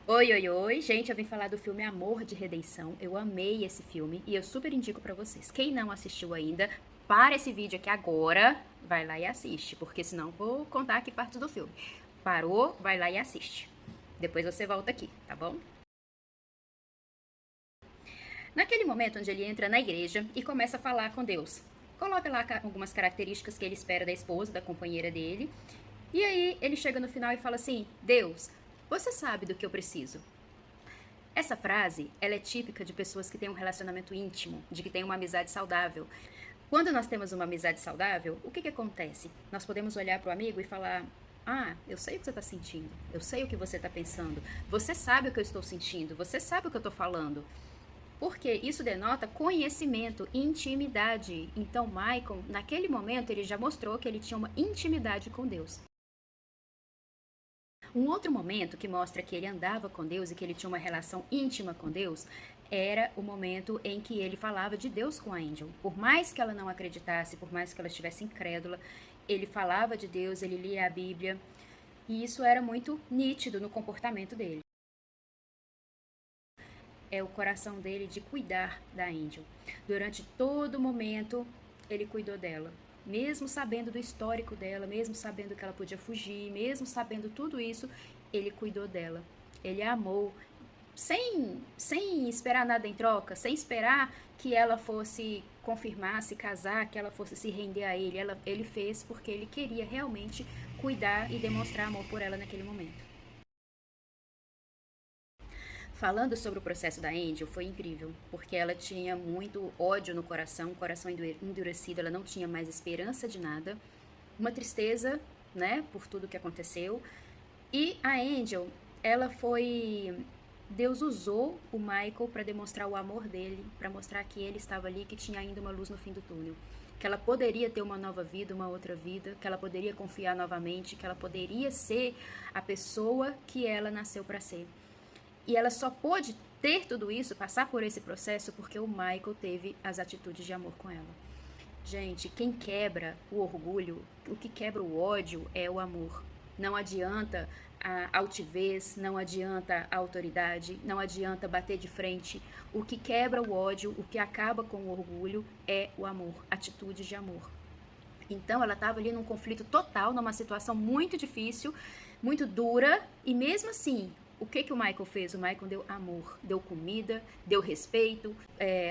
Oi, oi, oi, gente, eu vim falar do filme Amor de Redenção. Eu amei esse filme e eu super indico pra vocês. Quem não assistiu ainda, para esse vídeo aqui agora, vai lá e assiste, porque senão vou contar aqui parte do filme. Parou, vai lá e assiste. Depois você volta aqui, tá bom? Naquele momento onde ele entra na igreja e começa a falar com Deus, coloca lá algumas características que ele espera da esposa, da companheira dele, e aí ele chega no final e fala assim: Deus, você sabe do que eu preciso. Essa frase, ela é típica de pessoas que têm um relacionamento íntimo, de que têm uma amizade saudável. Quando nós temos uma amizade saudável, o que acontece? Nós podemos olhar para o amigo e falar: ah, eu sei o que você está sentindo, eu sei o que você está pensando, você sabe o que eu estou sentindo, você sabe o que eu estou falando. Porque isso denota conhecimento, intimidade. Então, Michael, naquele momento, ele já mostrou que ele tinha uma intimidade com Deus. Um outro momento que mostra que ele andava com Deus e que ele tinha uma relação íntima com Deus era o momento em que ele falava de Deus com a Angel. Por mais que ela não acreditasse, por mais que ela estivesse incrédula, ele falava de Deus, ele lia a Bíblia, e isso era muito nítido no comportamento dele. É o coração dele de cuidar da Angel. Durante todo momento, ele cuidou dela. Mesmo sabendo do histórico dela, mesmo sabendo que ela podia fugir, mesmo sabendo tudo isso, ele cuidou dela. Ele a amou sem esperar nada em troca, sem esperar que ela fosse confirmar, se casar, que ela fosse se render a ele. Ele fez porque ele queria realmente cuidar e demonstrar amor por ela naquele momento. Falando sobre o processo da Angel, foi incrível, porque ela tinha muito ódio no coração, um coração endurecido, ela não tinha mais esperança de nada, uma tristeza, né, por tudo que aconteceu. E a Angel, ela foi. Deus usou o Michael para demonstrar o amor dele, para mostrar que ele estava ali, que tinha ainda uma luz no fim do túnel. Que ela poderia ter uma nova vida, uma outra vida, que ela poderia confiar novamente, que ela poderia ser a pessoa que ela nasceu para ser. E ela só pôde ter tudo isso, passar por esse processo, porque o Michael teve as atitudes de amor com ela. Gente, quem quebra o orgulho, o que quebra o ódio é o amor. Não adianta a altivez, não adianta a autoridade, não adianta bater de frente. O que quebra o ódio, o que acaba com o orgulho é o amor, atitudes de amor. Então ela estava ali num conflito total, numa situação muito difícil, muito dura, e mesmo assim, o que o Michael fez? O Michael deu amor, deu comida, deu respeito,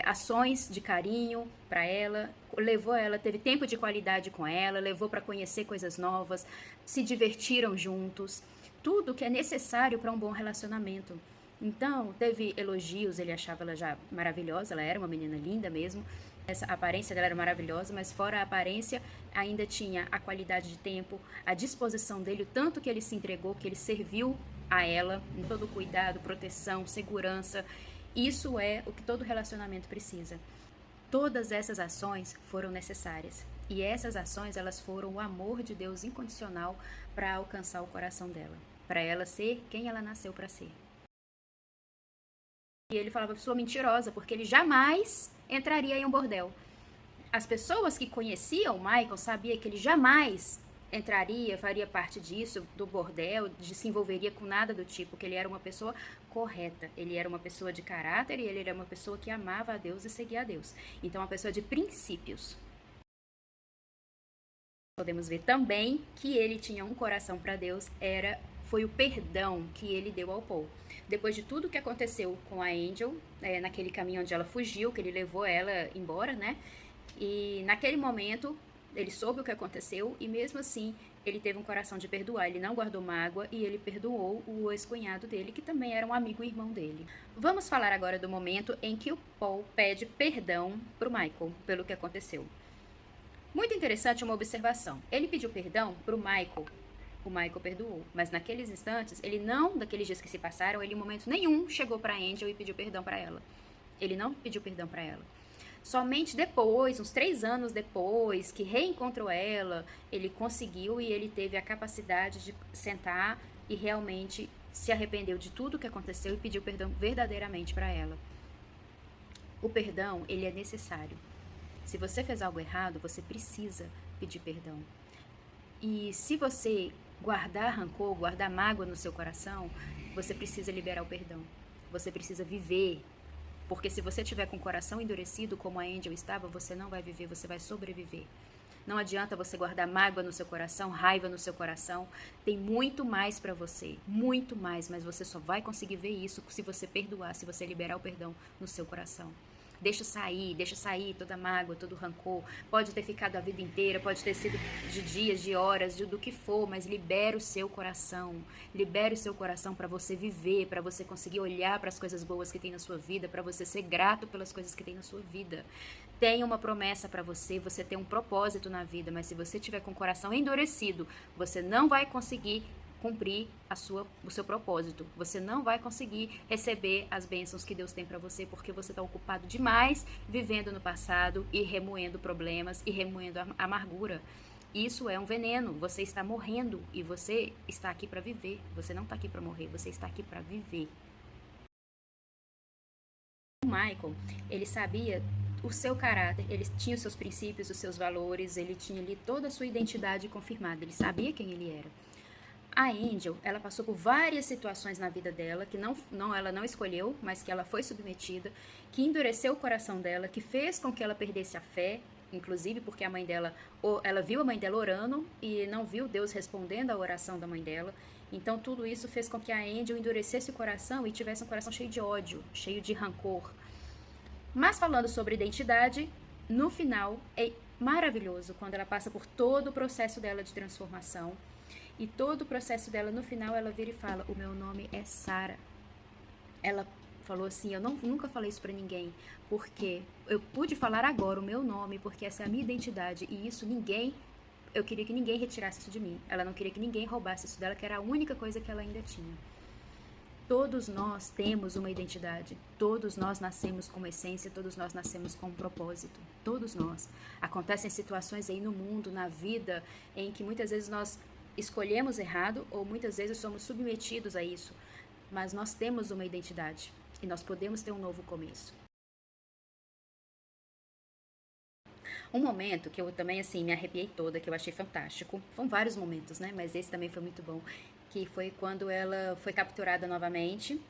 ações de carinho para ela, levou ela, teve tempo de qualidade com ela, levou para conhecer coisas novas, se divertiram juntos, tudo que é necessário para um bom relacionamento. Então, teve elogios, ele achava ela já maravilhosa, ela era uma menina linda mesmo, essa aparência dela era maravilhosa, mas fora a aparência, ainda tinha a qualidade de tempo, a disposição dele, o tanto que ele se entregou, que ele serviu a ela, em todo cuidado, proteção, segurança. Isso é o que todo relacionamento precisa. Todas essas ações foram necessárias. E essas ações, elas foram o amor de Deus incondicional para alcançar o coração dela, para ela ser quem ela nasceu para ser. E ele falava pessoa mentirosa, porque ele jamais entraria em um bordel. As pessoas que conheciam o Michael sabiam que ele jamais entraria, faria parte disso, do bordel, se envolveria com nada do tipo, que ele era uma pessoa correta, ele era uma pessoa de caráter e ele era uma pessoa que amava a Deus e seguia a Deus. Então, uma pessoa de princípios. Podemos ver também que ele tinha um coração para Deus, foi o perdão que ele deu ao Paul. Depois de tudo que aconteceu com a Angel, naquele caminho onde ela fugiu, que ele levou ela embora, né? E naquele momento, ele soube o que aconteceu e mesmo assim, ele teve um coração de perdoar. Ele não guardou mágoa e ele perdoou o ex-cunhado dele, que também era um amigo e irmão dele. Vamos falar agora do momento em que o Paul pede perdão pro Michael pelo que aconteceu. Muito interessante uma observação. Ele pediu perdão pro Michael. O Michael perdoou, mas naqueles instantes, ele não, daqueles dias que se passaram, ele em momento nenhum chegou para Angel e pediu perdão para ela. Ele não pediu perdão para ela. Somente depois, uns 3 anos depois, que reencontrou ela, ele conseguiu e ele teve a capacidade de sentar e realmente se arrependeu de tudo que aconteceu e pediu perdão verdadeiramente para ela. O perdão, ele é necessário. Se você fez algo errado, você precisa pedir perdão. E se você guardar rancor, guardar mágoa no seu coração, você precisa liberar o perdão. Você precisa viver. Porque se você tiver com o coração endurecido, como a Angel estava, você não vai viver, você vai sobreviver. Não adianta você guardar mágoa no seu coração, raiva no seu coração. Tem muito mais para você, muito mais, mas você só vai conseguir ver isso se você perdoar, se você liberar o perdão no seu coração. Deixa sair toda mágoa, todo rancor. Pode ter ficado a vida inteira, pode ter sido de dias, de horas, do que for, mas libera o seu coração. Libera o seu coração para você viver, para você conseguir olhar para as coisas boas que tem na sua vida, para você ser grato pelas coisas que tem na sua vida. Tem uma promessa para você, você tem um propósito na vida, mas se você tiver com o coração endurecido, você não vai conseguir cumprir o seu propósito. Você não vai conseguir receber as bênçãos que Deus tem para você, porque você está ocupado demais vivendo no passado e remoendo problemas e remoendo a amargura. Isso é um veneno. Você está morrendo e você está aqui para viver. Você não está aqui para morrer, você está aqui para viver. O Michael, ele sabia o seu caráter, ele tinha os seus princípios, os seus valores, ele tinha ali toda a sua identidade confirmada, ele sabia quem ele era. A Angel, ela passou por várias situações na vida dela que ela não escolheu, mas que ela foi submetida, que endureceu o coração dela, que fez com que ela perdesse a fé, inclusive porque a mãe dela, ela viu a mãe dela orando e não viu Deus respondendo à oração da mãe dela. Então tudo isso fez com que a Angel endurecesse o coração e tivesse um coração cheio de ódio, cheio de rancor. Mas falando sobre identidade, no final é maravilhoso quando ela passa por todo o processo dela de transformação. E todo o processo dela, no final, ela vira e fala: o meu nome é Sara. Ela falou assim: eu nunca falei isso pra ninguém, porque eu pude falar agora o meu nome, porque essa é a minha identidade. E isso eu queria que ninguém retirasse isso de mim. Ela não queria que ninguém roubasse isso dela, que era a única coisa que ela ainda tinha. Todos nós temos uma identidade. Todos nós nascemos com uma essência, todos nós nascemos com um propósito. Todos nós. Acontecem situações aí no mundo, na vida, em que muitas vezes nós escolhemos errado ou muitas vezes somos submetidos a isso, mas nós temos uma identidade e nós podemos ter um novo começo. Um momento que eu também assim me arrepiei toda, que eu achei fantástico, foram vários momentos, né, mas esse também foi muito bom, que foi quando ela foi capturada novamente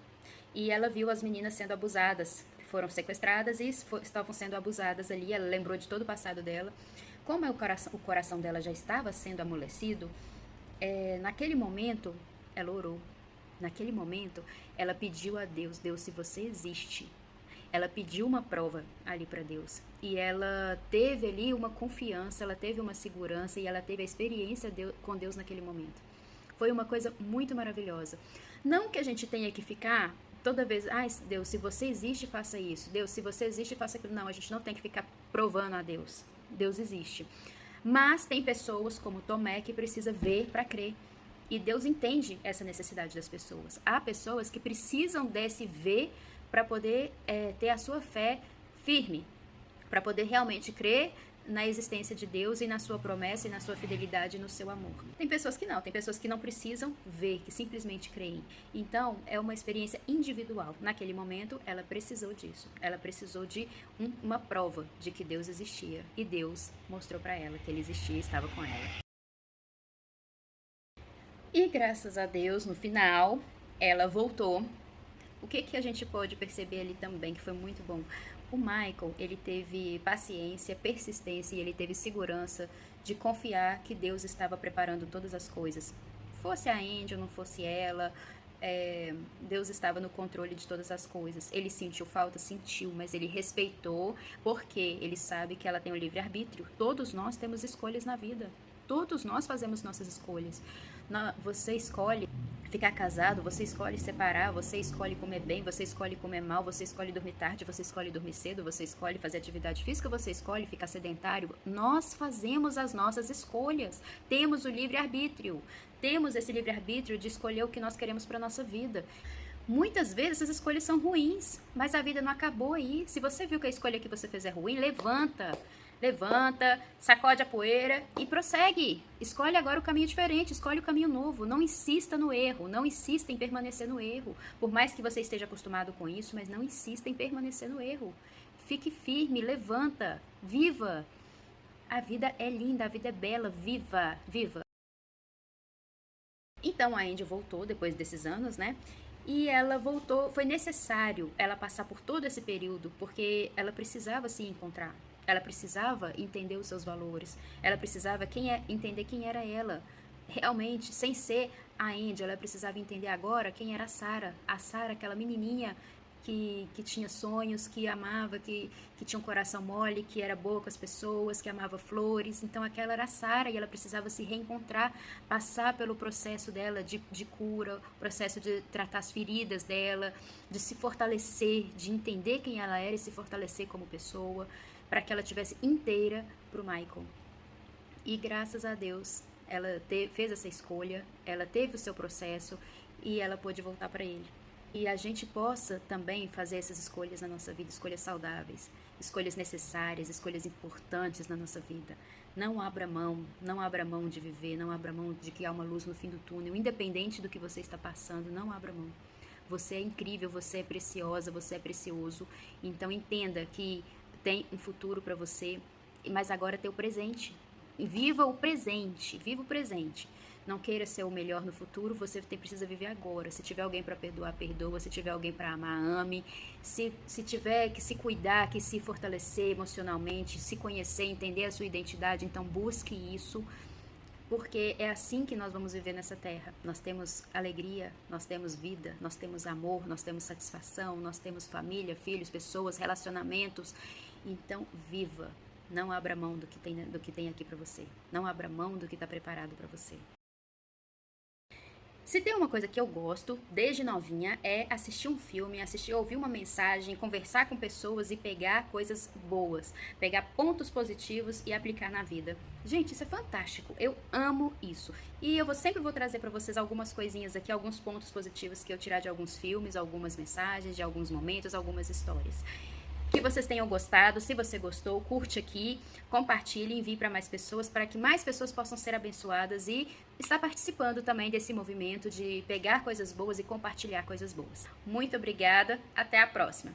e ela viu as meninas sendo abusadas, foram sequestradas e estavam sendo abusadas ali. Ela lembrou de todo o passado dela, como o coração dela já estava sendo amolecido. Naquele momento, ela orou. Naquele momento, ela pediu a Deus: Deus, se você existe. Ela pediu uma prova ali para Deus. E ela teve ali uma confiança, ela teve uma segurança e ela teve a experiência com Deus naquele momento. Foi uma coisa muito maravilhosa. Não que a gente tenha que ficar toda vez: Deus, se você existe, faça isso. Deus, se você existe, faça aquilo. Não, a gente não tem que ficar provando a Deus. Deus existe. Mas tem pessoas como Tomé que precisa ver para crer. E Deus entende essa necessidade das pessoas. Há pessoas que precisam desse ver para poder ter a sua fé firme, para poder realmente crer na existência de Deus e na sua promessa e na sua fidelidade e no seu amor. Tem pessoas que não precisam ver, que simplesmente creem. Então, é uma experiência individual. Naquele momento, ela precisou disso. Ela precisou de uma prova de que Deus existia. E Deus mostrou para ela que ele existia e estava com ela. E graças a Deus, no final, ela voltou. O que a gente pode perceber ali também, que foi muito bom? O Michael, ele teve paciência, persistência e ele teve segurança de confiar que Deus estava preparando todas as coisas. Fosse a Angel, não fosse ela, Deus estava no controle de todas as coisas. Ele sentiu falta? Sentiu, mas ele respeitou, porque ele sabe que ela tem o livre-arbítrio. Todos nós temos escolhas na vida. Todos nós fazemos nossas escolhas. Você escolhe ficar casado, você escolhe separar, você escolhe comer bem, você escolhe comer mal, você escolhe dormir tarde, você escolhe dormir cedo, você escolhe fazer atividade física, você escolhe ficar sedentário. Nós fazemos as nossas escolhas. Temos o livre-arbítrio. Temos esse livre-arbítrio de escolher o que nós queremos para a nossa vida. Muitas vezes essas escolhas são ruins, mas a vida não acabou aí. Se você viu que a escolha que você fez é ruim, levanta, sacode a poeira e prossegue. Escolhe agora o caminho diferente, escolhe o caminho novo. Não insista no erro, não insista em permanecer no erro. Por mais que você esteja acostumado com isso, mas não insista em permanecer no erro. Fique firme, levanta, viva. A vida é linda, a vida é bela, viva, viva. Então a Angel voltou depois desses anos, né? E ela voltou, foi necessário ela passar por todo esse período, porque ela precisava se encontrar. Ela precisava entender os seus valores. Ela precisava entender quem era ela. Realmente, sem ser a Angel, ela precisava entender agora quem era a Sarah. A Sarah, aquela menininha que tinha sonhos, que amava, que tinha um coração mole, que era boa com as pessoas, que amava flores. Então aquela era a Sarah e ela precisava se reencontrar, passar pelo processo dela de cura, o processo de tratar as feridas dela, de se fortalecer, de entender quem ela era e se fortalecer como pessoa, para que ela tivesse inteira para o Michael. E graças a Deus, ela fez essa escolha, ela teve o seu processo e ela pôde voltar para ele. E a gente possa também fazer essas escolhas na nossa vida, escolhas saudáveis, escolhas necessárias, escolhas importantes na nossa vida. Não abra mão de viver, não abra mão de que há uma luz no fim do túnel, independente do que você está passando, não abra mão. Você é incrível, você é preciosa, você é precioso, então entenda que tem um futuro para você, mas agora tem o presente. Viva o presente, viva o presente. Não queira ser o melhor no futuro, você precisa viver agora. Se tiver alguém para perdoar, perdoa. Se tiver alguém para amar, ame. Se tiver que se cuidar, que se fortalecer emocionalmente, se conhecer, entender a sua identidade, então busque isso, porque é assim que nós vamos viver nessa terra. Nós temos alegria, nós temos vida, nós temos amor, nós temos satisfação, nós temos família, filhos, pessoas, relacionamentos. Então, viva. Não abra mão do que tem aqui para você. Não abra mão do que está preparado para você. Se tem uma coisa que eu gosto, desde novinha, é assistir um filme, ouvir uma mensagem, conversar com pessoas e pegar coisas boas, pegar pontos positivos e aplicar na vida. Gente, isso é fantástico, eu amo isso. E eu sempre vou trazer para vocês algumas coisinhas aqui, alguns pontos positivos que eu tirar de alguns filmes, algumas mensagens, de alguns momentos, algumas histórias. Que vocês tenham gostado. Se você gostou, curte aqui, compartilhe, envie para mais pessoas, para que mais pessoas possam ser abençoadas e estar participando também desse movimento de pegar coisas boas e compartilhar coisas boas. Muito obrigada, até a próxima!